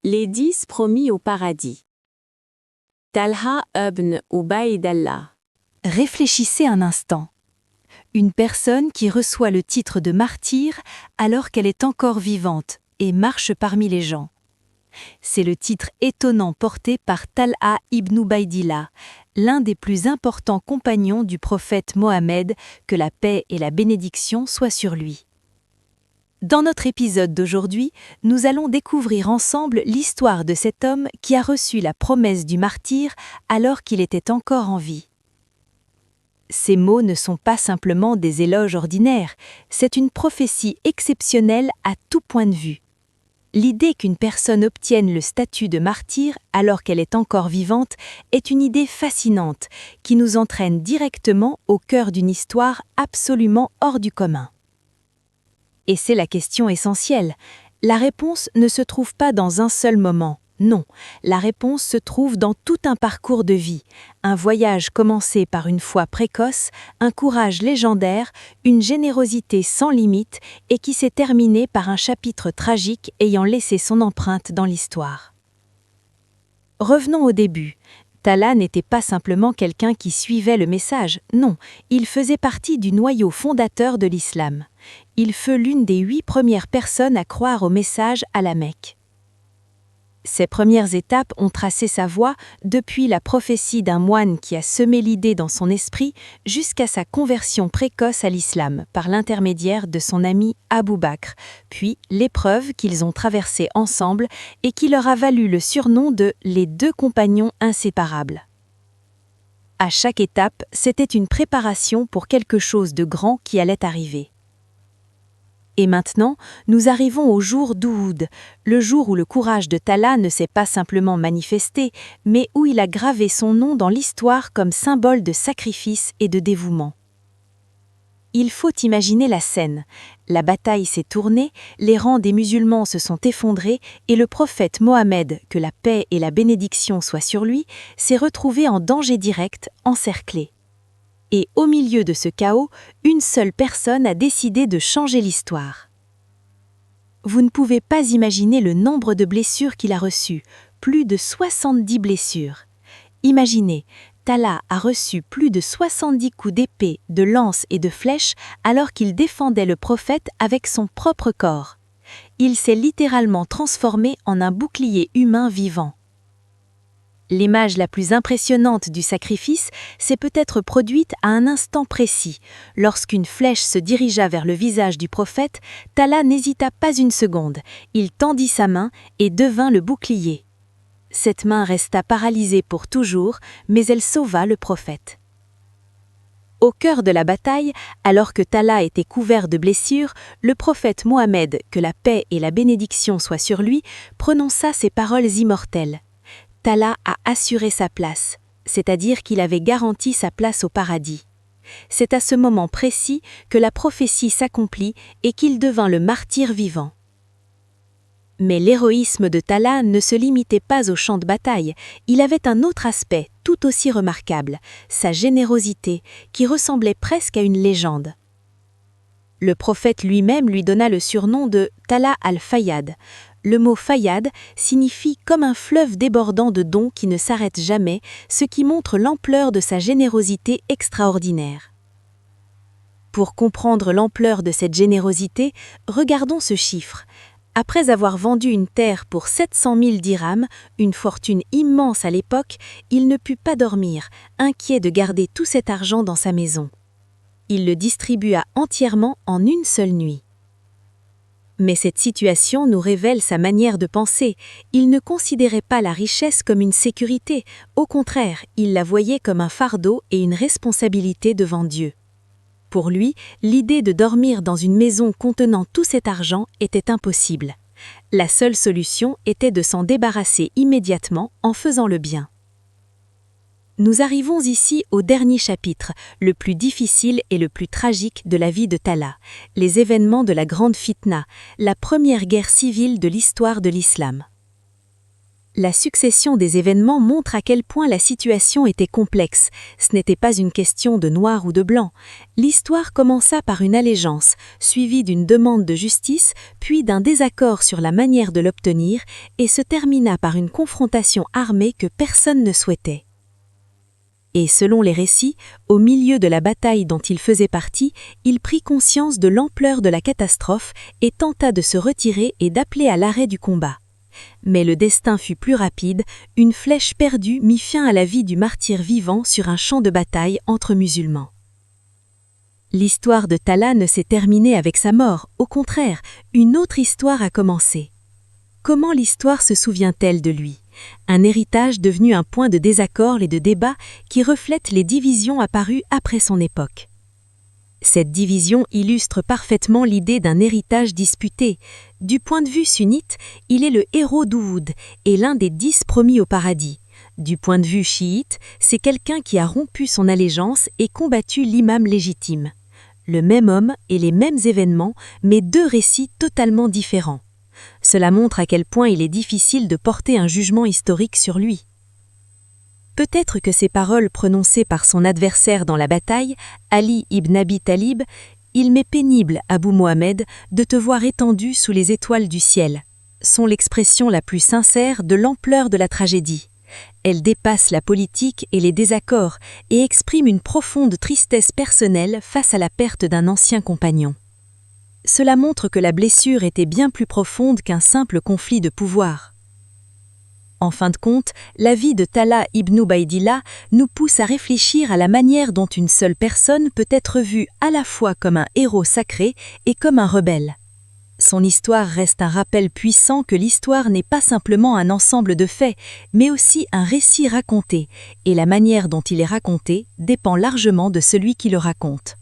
Les 10 promis au paradis. Talha ibn Ubaydallah. Réfléchissez un instant. Une personne qui reçoit le titre de martyr alors qu'elle est encore vivante et marche parmi les gens. C'est le titre étonnant porté par Talha ibn Ubaydillah, l'un des plus importants compagnons du prophète Mohammed, que la paix et la bénédiction soient sur lui. Dans notre épisode d'aujourd'hui, nous allons découvrir ensemble l'histoire de cet homme qui a reçu la promesse du martyr alors qu'il était encore en vie. Ces mots ne sont pas simplement des éloges ordinaires, c'est une prophétie exceptionnelle à tout point de vue. L'idée qu'une personne obtienne le statut de martyr alors qu'elle est encore vivante est une idée fascinante qui nous entraîne directement au cœur d'une histoire absolument hors du commun. Et c'est la question essentielle. La réponse ne se trouve pas dans un seul moment. Non, la réponse se trouve dans tout un parcours de vie, un voyage commencé par une foi précoce, un courage légendaire, une générosité sans limite et qui s'est terminé par un chapitre tragique ayant laissé son empreinte dans l'histoire. Revenons au début. Talha n'était pas simplement quelqu'un qui suivait le message, non, il faisait partie du noyau fondateur de l'islam. Il fut l'une des 8 premières personnes à croire au message à la Mecque. Ces premières étapes ont tracé sa voie depuis la prophétie d'un moine qui a semé l'idée dans son esprit jusqu'à sa conversion précoce à l'islam par l'intermédiaire de son ami Abou Bakr, puis l'épreuve qu'ils ont traversée ensemble et qui leur a valu le surnom de « les 2 compagnons inséparables ». À chaque étape, c'était une préparation pour quelque chose de grand qui allait arriver. Et maintenant, nous arrivons au jour d'Uhud, le jour où le courage de Talha ne s'est pas simplement manifesté, mais où il a gravé son nom dans l'histoire comme symbole de sacrifice et de dévouement. Il faut imaginer la scène. La bataille s'est tournée, les rangs des musulmans se sont effondrés et le prophète Mohammed, que la paix et la bénédiction soient sur lui, s'est retrouvé en danger direct, encerclé. Et au milieu de ce chaos, une seule personne a décidé de changer l'histoire. Vous ne pouvez pas imaginer le nombre de blessures qu'il a reçues, plus de 70 blessures. Imaginez, Talha a reçu plus de 70 coups d'épée, de lance et de flèche alors qu'il défendait le prophète avec son propre corps. Il s'est littéralement transformé en un bouclier humain vivant. L'image la plus impressionnante du sacrifice s'est peut-être produite à un instant précis. Lorsqu'une flèche se dirigea vers le visage du prophète, Talha n'hésita pas une seconde. Il tendit sa main et devint le bouclier. Cette main resta paralysée pour toujours, mais elle sauva le prophète. Au cœur de la bataille, alors que Talha était couvert de blessures, le prophète Mohammed, que la paix et la bénédiction soient sur lui, prononça ces paroles immortelles. Talha a assuré sa place, c'est-à-dire qu'il avait garanti sa place au paradis. C'est à ce moment précis que la prophétie s'accomplit et qu'il devint le martyr vivant. Mais l'héroïsme de Talha ne se limitait pas au champ de bataille, il avait un autre aspect tout aussi remarquable, sa générosité, qui ressemblait presque à une légende. Le prophète lui-même lui donna le surnom de Talha al-Fayyad. Le mot Fayyad signifie comme un fleuve débordant de dons qui ne s'arrête jamais, ce qui montre l'ampleur de sa générosité extraordinaire. Pour comprendre l'ampleur de cette générosité, regardons ce chiffre. Après avoir vendu une terre pour 700 000 dirhams, une fortune immense à l'époque, il ne put pas dormir, inquiet de garder tout cet argent dans sa maison. Il le distribua entièrement en une seule nuit. Mais cette situation nous révèle sa manière de penser. Il ne considérait pas la richesse comme une sécurité. Au contraire, il la voyait comme un fardeau et une responsabilité devant Dieu. Pour lui, l'idée de dormir dans une maison contenant tout cet argent était impossible. La seule solution était de s'en débarrasser immédiatement en faisant le bien. Nous arrivons ici au dernier chapitre, le plus difficile et le plus tragique de la vie de Talha, les événements de la Grande Fitna, la première guerre civile de l'histoire de l'islam. La succession des événements montre à quel point la situation était complexe. Ce n'était pas une question de noir ou de blanc. L'histoire commença par une allégeance, suivie d'une demande de justice, puis d'un désaccord sur la manière de l'obtenir, et se termina par une confrontation armée que personne ne souhaitait. Et selon les récits, au milieu de la bataille dont il faisait partie, il prit conscience de l'ampleur de la catastrophe et tenta de se retirer et d'appeler à l'arrêt du combat. Mais le destin fut plus rapide, une flèche perdue mit fin à la vie du martyr vivant sur un champ de bataille entre musulmans. L'histoire de Talha ne s'est terminée avec sa mort, au contraire, une autre histoire a commencé. Comment l'histoire se souvient-elle de lui ? Un héritage devenu un point de désaccord et de débat qui reflète les divisions apparues après son époque. Cette division illustre parfaitement l'idée d'un héritage disputé. Du point de vue sunnite, il est le héros d'Uhud et l'un des 10 promis au paradis. Du point de vue chiite, c'est quelqu'un qui a rompu son allégeance et combattu l'imam légitime. Le même homme et les mêmes événements, mais 2 récits totalement différents. Cela montre à quel point il est difficile de porter un jugement historique sur lui. Peut-être que ces paroles prononcées par son adversaire dans la bataille, Ali ibn Abi Talib, « Il m'est pénible, Abou Mohamed, de te voir étendu sous les étoiles du ciel », sont l'expression la plus sincère de l'ampleur de la tragédie. Elles dépassent la politique et les désaccords et expriment une profonde tristesse personnelle face à la perte d'un ancien compagnon. Cela montre que la blessure était bien plus profonde qu'un simple conflit de pouvoir. En fin de compte, la vie de Talha ibn Ubaydillah nous pousse à réfléchir à la manière dont une seule personne peut être vue à la fois comme un héros sacré et comme un rebelle. Son histoire reste un rappel puissant que l'histoire n'est pas simplement un ensemble de faits, mais aussi un récit raconté, et la manière dont il est raconté dépend largement de celui qui le raconte.